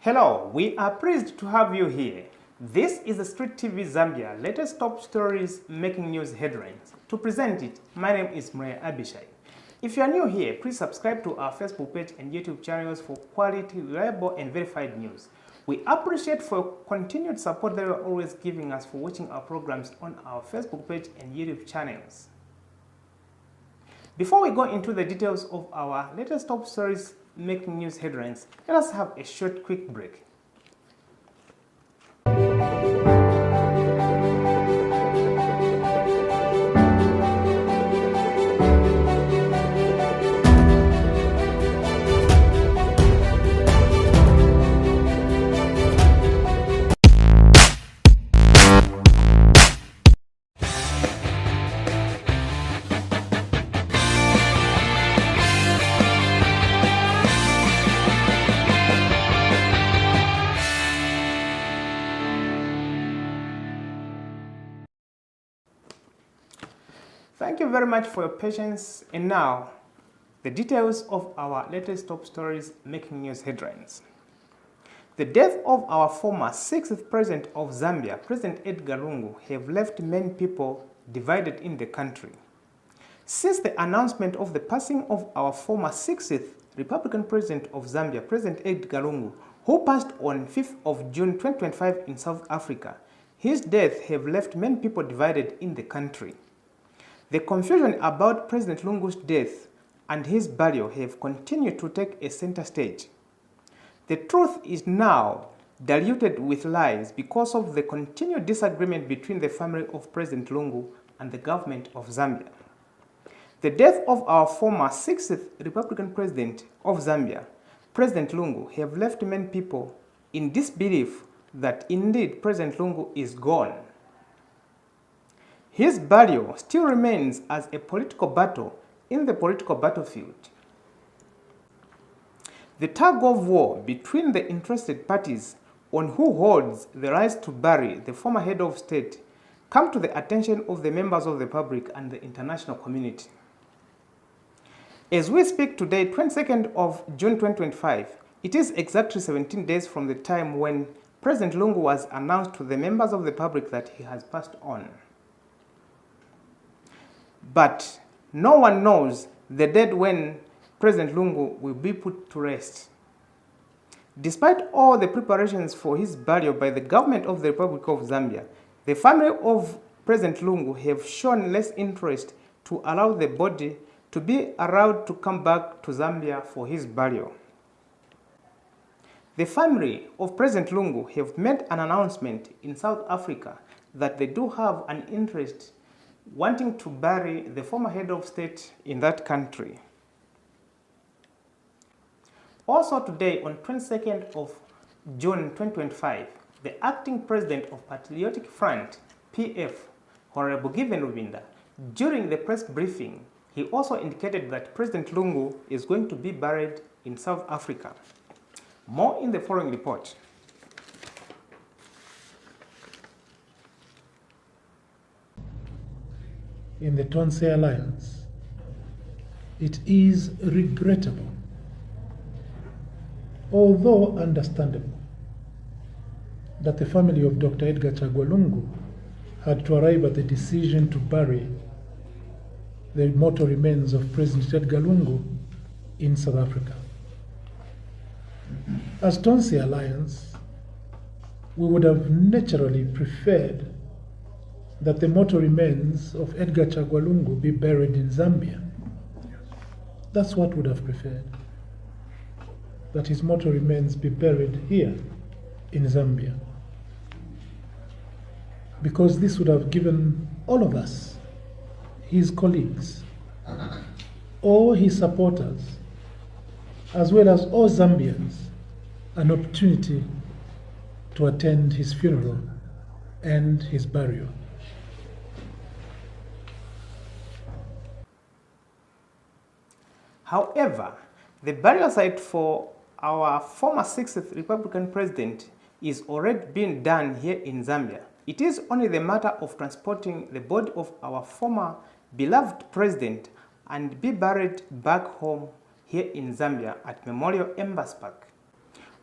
Hello, we are pleased to have you here. This is the Street TV Zambia latest top stories making news headlines. To present it, my name is Mrea Abishai. If you are new here, please subscribe to our Facebook page and YouTube channels for quality, reliable and verified news. We appreciate for your continued support that you are always giving us for watching our programs on our Facebook page and YouTube channels. Before we go into the details of our latest top stories making news headlines, let us have a short quick break. Thank you very much for your patience, and now the details of our latest top stories making news headlines. The death of our former 6th president of Zambia, President Edgar Lungu, have left many people divided in the country. Since the announcement of the passing of our former 6th Republican president of Zambia, President Edgar Lungu, who passed on 5th of June 2025 in South Africa, his death have left many people divided in the country. The confusion about President Lungu's death and his burial have continued to take a center stage. The truth is now diluted with lies because of the continued disagreement between the family of President Lungu and the government of Zambia. The death of our former 6th Republican president of Zambia, President Lungu, have left many people in disbelief that indeed President Lungu is gone. His burial still remains as a political battle in the political battlefield. The tug of war between the interested parties on who holds the right to bury the former head of state come to the attention of the members of the public and the international community. As we speak today, 22nd of June 2025, it is exactly 17 days from the time when President Lungu was announced to the members of the public that he has passed on. But no one knows the date when President Lungu will be put to rest. Despite all the preparations for his burial by the government of the Republic of Zambia, the family of President Lungu have shown less interest to allow the body to be allowed to come back to Zambia for his burial. The family of President Lungu have made an announcement in South Africa that they do have an interest wanting to bury the former head of state in that country. Also today, on 22nd of June 2025, the acting president of Patriotic Front, PF, Honorable Given Rubinda, during the press briefing, he also indicated that President Lungu is going to be buried in South Africa. More in the following report. In the Tonse Alliance, it is regrettable, although understandable, that the family of Dr. Edgar Chagwa Lungu had to arrive at the decision to bury the mortal remains of President Edgar Lungu in South Africa. As Tonse Alliance, we would have naturally preferred that the mortal remains of Edgar Chagwa Lungu be buried in Zambia. That's what we would have preferred, that his mortal remains be buried here in Zambia, because this would have given all of us, his colleagues, all his supporters, as well as all Zambians, an opportunity to attend his funeral and his burial. However, the burial site for our former 6th Republican president is already being done here in Zambia. It is only the matter of transporting the body of our former beloved president and be buried back home here in Zambia at Memorial Embassy Park.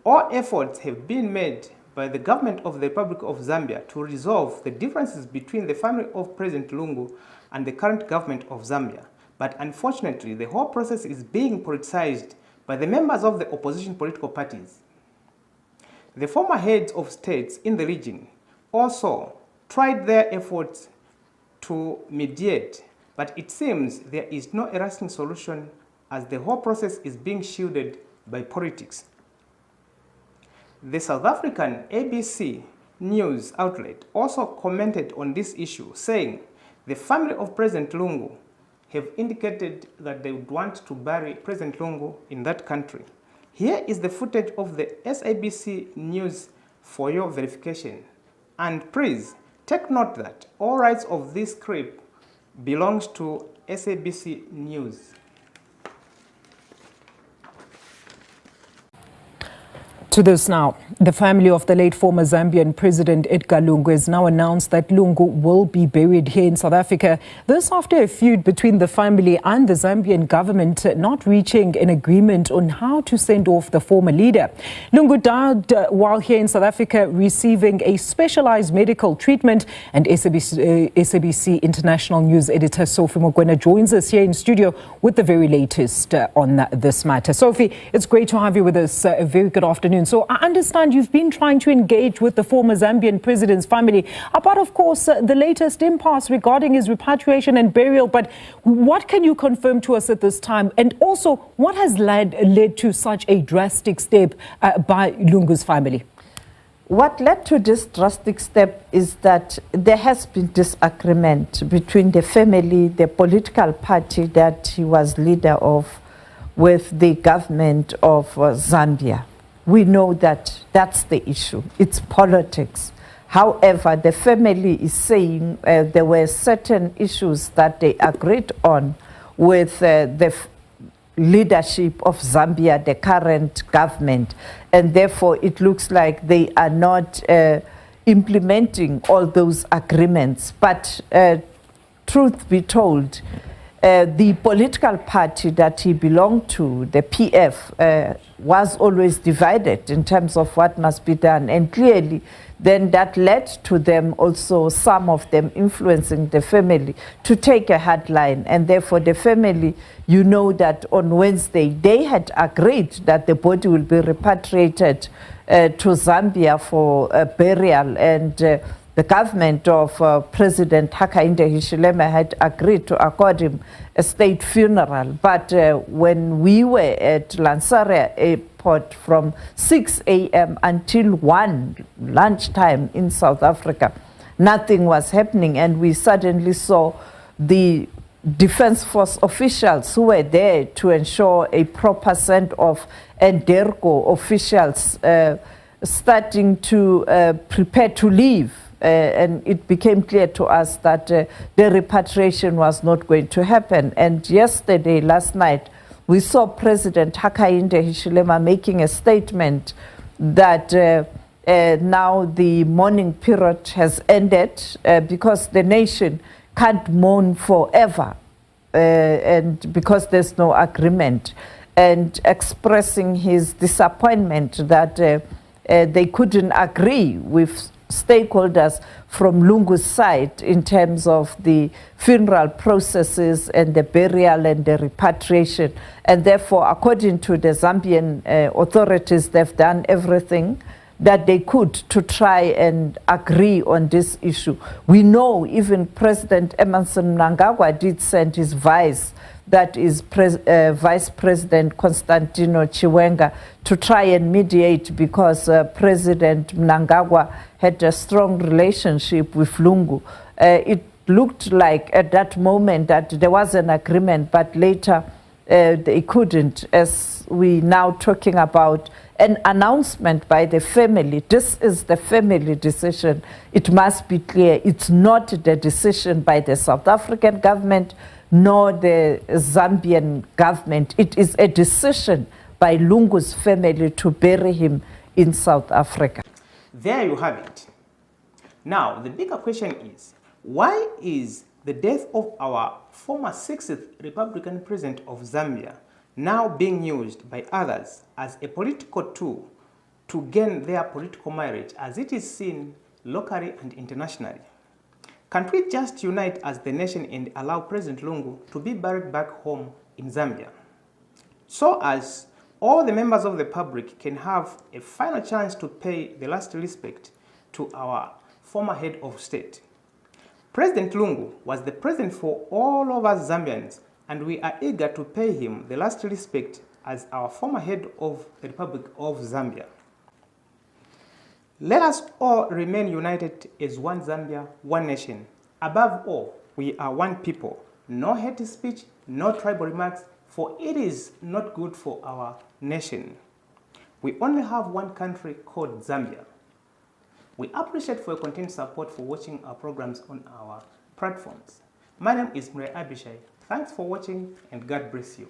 All efforts have been made by the government of the Republic of Zambia to resolve the differences between the family of President Lungu and the current government of Zambia. But unfortunately, the whole process is being politicized by the members of the opposition political parties. The former heads of states in the region also tried their efforts to mediate, but it seems there is no lasting solution as the whole process is being shielded by politics. The South African ABC news outlet also commented on this issue, saying the family of President Lungu have indicated that they would want to bury President Lungu in that country. Here is the footage of the SABC news for your verification. And please take note that all rights of this clip belongs to SABC News. To this now, the family of the late former Zambian President Edgar Lungu has now announced that Lungu will be buried here in South Africa. This after a feud between the family and the Zambian government not reaching an agreement on how to send off the former leader. Lungu died while here in South Africa receiving a specialized medical treatment, and SABC International News editor Sophie Mogwena joins us here in studio with the very latest on this matter. Sophie, it's great to have you with us. A very good afternoon. So I understand you've been trying to engage with the former Zambian president's family about, of course, the latest impasse regarding his repatriation and burial. But what can you confirm to us at this time? And also, what has led to such a drastic step by Lungu's family? What led to this drastic step is that there has been disagreement between the family, the political party that he was leader of, with the government of Zambia. We know that that's the issue. It's politics. However, the family is saying there were certain issues that they agreed on with the leadership of Zambia, the current government, and therefore it looks like they are not implementing all those agreements. But truth be told, the political party that he belonged to, the PF, was always divided in terms of what must be done. And clearly, then that led to them also, some of them influencing the family to take a hard line. And therefore, the family, you know that on Wednesday, they had agreed that the body will be repatriated to Zambia for burial. And the government of President Hakainde Hichilema had agreed to accord him a state funeral. But when we were at Lanseria Airport from 6 a.m. until 1 lunchtime in South Africa, nothing was happening. And we suddenly saw the Defense Force officials who were there to ensure a proper send-off, and DERCO officials starting to prepare to leave. And it became clear to us that the repatriation was not going to happen. And yesterday, last night, we saw President Hakainde Hichilema making a statement that now the mourning period has ended because the nation can't mourn forever and because there's no agreement, and expressing his disappointment that they couldn't agree with stakeholders from Lungu's side in terms of the funeral processes and the burial and the repatriation. And therefore, according to the Zambian authorities, they've done everything that they could to try and agree on this issue. We know even President Emmerson Mnangagwa did send his vice, that is Vice President Constantino Chiwenga, to try and mediate, because President Mnangagwa had a strong relationship with Lungu. It looked like at that moment that there was an agreement, but later they couldn't, as we now talking about an announcement by the family. This is the family decision. It must be clear. It's not the decision by the South African government nor the Zambian government. It is a decision by Lungu's family to bury him in South Africa. There you have it. Now, the bigger question is, why is the death of our former 6th Republican president of Zambia now being used by others as a political tool to gain their political mileage as it is seen locally and internationally. Can't we just unite as the nation and allow President Lungu to be buried back home in Zambia, so as all the members of the public can have a final chance to pay the last respect to our former head of state? President Lungu was the president for all of us Zambians, and we are eager to pay him the last respect as our former head of the Republic of Zambia. Let us all remain united as one Zambia, one nation. Above all, we are one people. No hate speech, no tribal remarks, for it is not good for our nation. We only have one country called Zambia. We appreciate for your continued support for watching our programs on our platforms. My name is Mre Abishai. Thanks for watching and God bless you.